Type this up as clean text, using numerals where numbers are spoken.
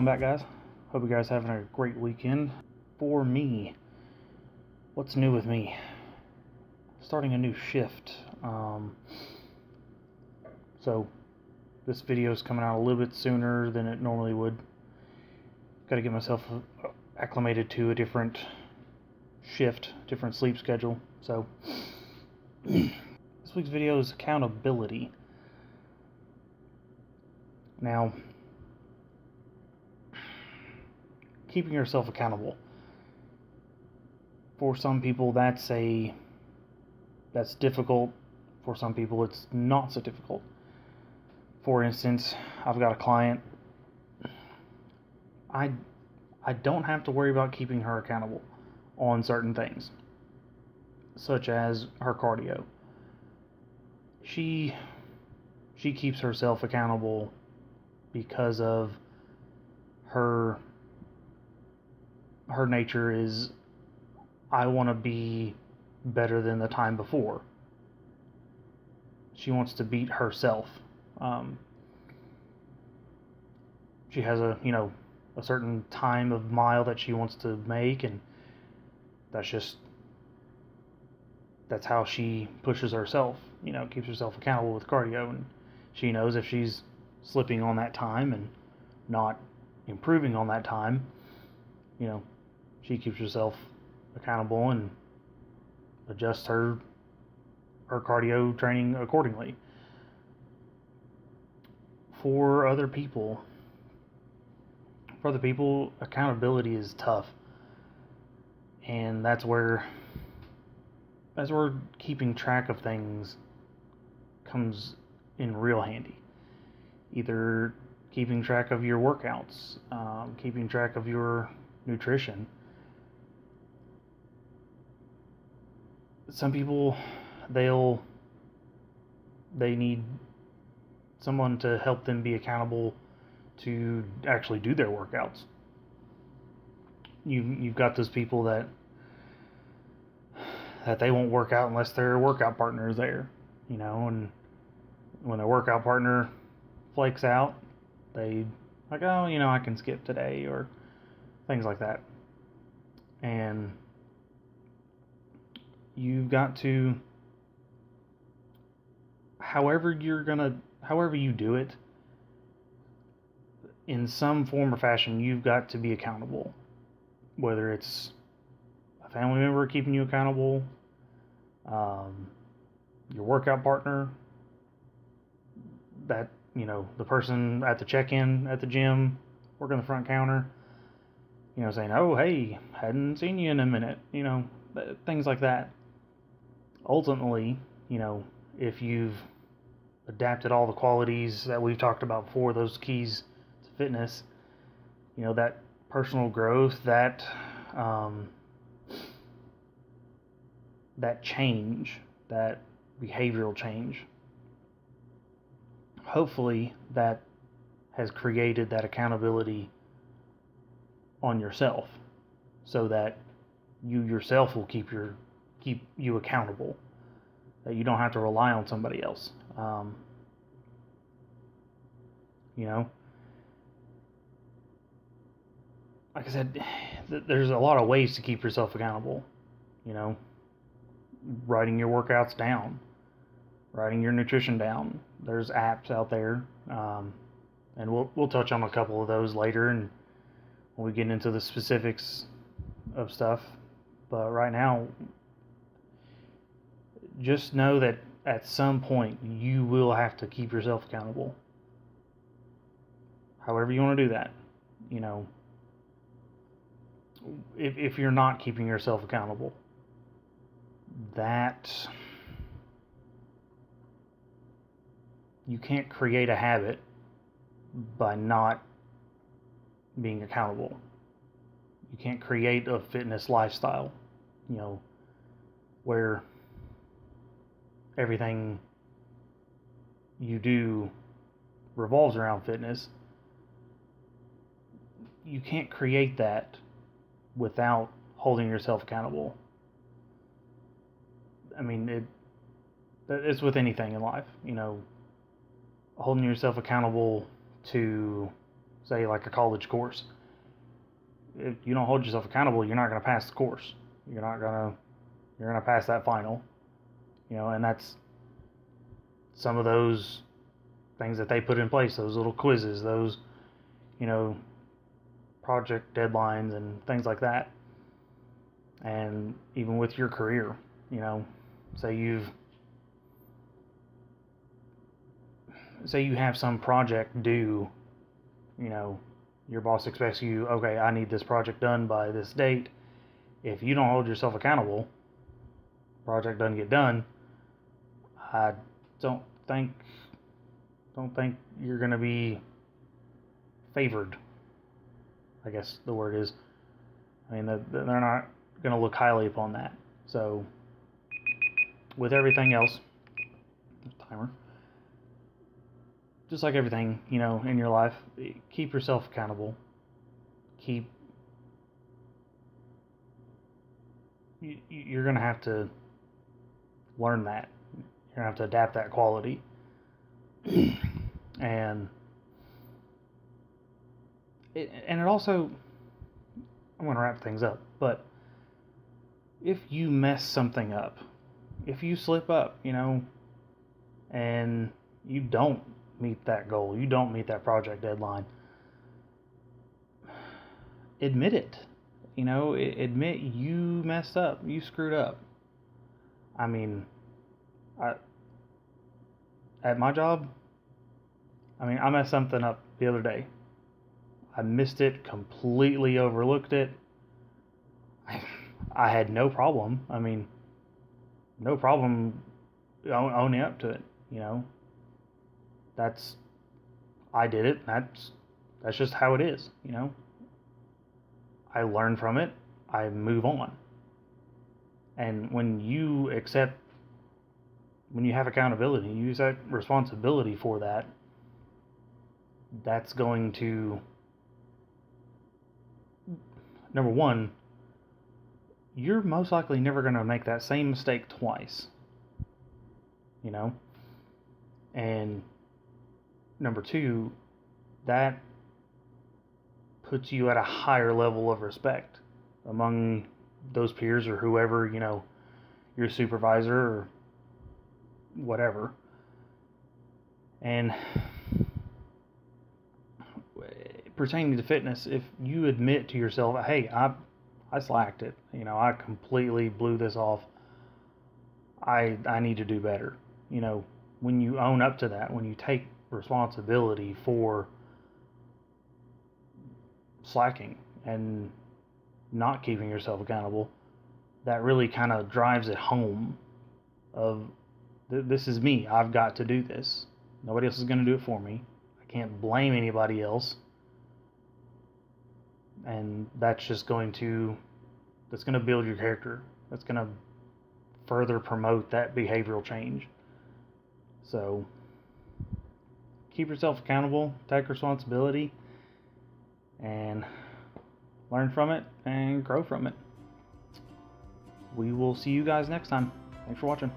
back, guys. Hope you guys having a great weekend. For me, what's new with me? Starting a new shift. So this video is coming out a little bit sooner than it normally would. Got to get myself acclimated to a different shift, different sleep schedule. So this week's video is accountability. Now, keeping yourself accountable. For some people, that's difficult. For some people, it's not so difficult. For instance, I've got a client. I don't have to worry about keeping her accountable on certain things, such as her cardio. She keeps herself accountable because of her nature is, I want to be better than the time before. She wants to beat herself. She has a certain time of mile that she wants to make, and that's how she pushes herself, keeps herself accountable with cardio. And she knows if she's slipping on that time and not improving on that time, she keeps herself accountable and adjusts her cardio training accordingly. For other people, accountability is tough, and that's where keeping track of things comes in real handy. Either keeping track of your workouts, keeping track of your nutrition. Some people, they need someone to help them be accountable to actually do their workouts. You've got those people that they won't work out unless their workout partner is there, and when their workout partner flakes out, they like, oh, I can skip today, or things like that. And you've got to, however you do it, in some form or fashion, you've got to be accountable. Whether it's a family member keeping you accountable, your workout partner, that, the person at the check-in at the gym, working the front counter, saying, oh, hey, hadn't seen you in a minute, things like that. Ultimately, if you've adapted all the qualities that we've talked about before, those keys to fitness, that personal growth, that change, that behavioral change, hopefully that has created that accountability on yourself, so that you yourself will keep you accountable, that you don't have to rely on somebody else. Like I said, there's a lot of ways to keep yourself accountable. Writing your workouts down, writing your nutrition down. There's apps out there, and we'll touch on a couple of those later, and when we get into the specifics of stuff. But right now, just know that at some point you will have to keep yourself accountable. However you want to do that, if you're not keeping yourself accountable, that you can't create a habit by not being accountable. You can't create a fitness lifestyle, where everything you do revolves around fitness. You can't create that without holding yourself accountable. I mean, it's with anything in life, holding yourself accountable to say like a college course. If you don't hold yourself accountable, you're not going to pass the course. You're going to pass that final. And that's some of those things that they put in place, those little quizzes, those, project deadlines and things like that. And even with your career, say you have some project due, your boss expects you, okay, I need this project done by this date. If you don't hold yourself accountable, project doesn't get done. I don't think you're going to be favored, I guess the word is. I mean, they're not going to look highly upon that. So, with everything else, timer, just like everything, in your life, keep yourself accountable. You're going to have to learn that. You're going to have to adapt that quality. And it also, I'm going to wrap things up, but if you mess something up, if you slip up, and you don't meet that goal, you don't meet that project deadline, admit it. Admit you messed up, you screwed up. I mean, at my job, I messed something up the other day. I missed it, completely overlooked it. I had no problem. No problem owning up to it. I did it. That's just how it is. I learn from it. I move on. And when you have accountability, you accept responsibility for that, that's going to, number one, you're most likely never going to make that same mistake twice. And number two, that puts you at a higher level of respect among those peers or whoever, your supervisor or whatever. And pertaining to fitness, if you admit to yourself, hey, I slacked it, I completely blew this off, I need to do better. When you own up to that, when you take responsibility for slacking and not keeping yourself accountable, that really kind of drives it home of this is me. I've got to do this. Nobody else is going to do it for me. I can't blame anybody else. And that's going to build your character. That's going to further promote that behavioral change. So keep yourself accountable, take responsibility, and learn from it and grow from it. We will see you guys next time. Thanks for watching.